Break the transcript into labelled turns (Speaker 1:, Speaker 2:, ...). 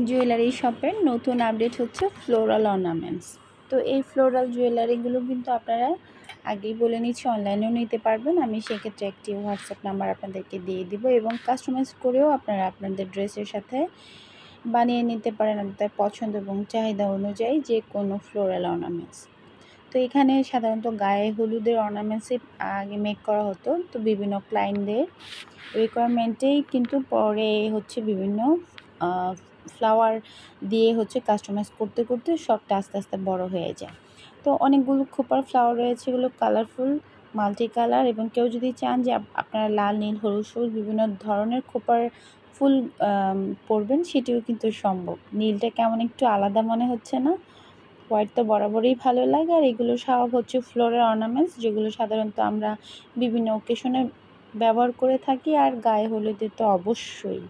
Speaker 1: Jewellery শপের নতুন update হচ্ছে ফ্লোরাল অর্নামেন্টস। তো এই ফ্লোরাল জুয়েলারিগুলো কিন্তু আপনারা আগেই বলে নিচ্ছি অনলাইনেও নিতে পারবেন। আমি সেক্ষেত্রে একটি হোয়াটসঅ্যাপ নাম্বার আপনাদেরকে দিয়ে দিব এবং কাস্টমাইজ করেও আপনারা আপনাদের ড্রেসের সাথে বানিয়ে নিতে পারেন আপনাদের পছন্দ এবং চাহিদা অনুযায়ী যে কোনো ফ্লোরাল অর্নামেন্টস। তো এখানে সাধারণত গায়ে হলুদের অর্নামেন্টসই আগে মেক করা হতো। তো বিভিন্ন ক্লায়েন্টদের রিকোয়ারমেন্টেই কিন্তু পরে হচ্ছে বিভিন্ন ফ্লাওয়ার দিয়ে হচ্ছে কাস্টমাইজ করতে করতে সবটা আস্তে আস্তে বড় হয়ে যায়। তো অনেকগুলো খোপার ফ্লাওয়ার রয়েছে, এগুলো কালারফুল, মাল্টি কালার, এবং কেউ যদি চান যে আপনারা লাল, নীল, হলুদ, সবুজ বিভিন্ন ধরনের খোপার ফুল পরবেন সেটিও কিন্তু সম্ভব। নীলটা কেমন একটু আলাদা মনে হচ্ছে না? হোয়াইট তো বরাবরই ভালো লাগে। আর এগুলো সব হচ্ছে ফ্লোরাল অর্নামেন্টস, যেগুলো সাধারণত আমরা বিভিন্ন অকেশনে ব্যবহার করে থাকি। আর গায়ে হলুদে তো অবশ্যই।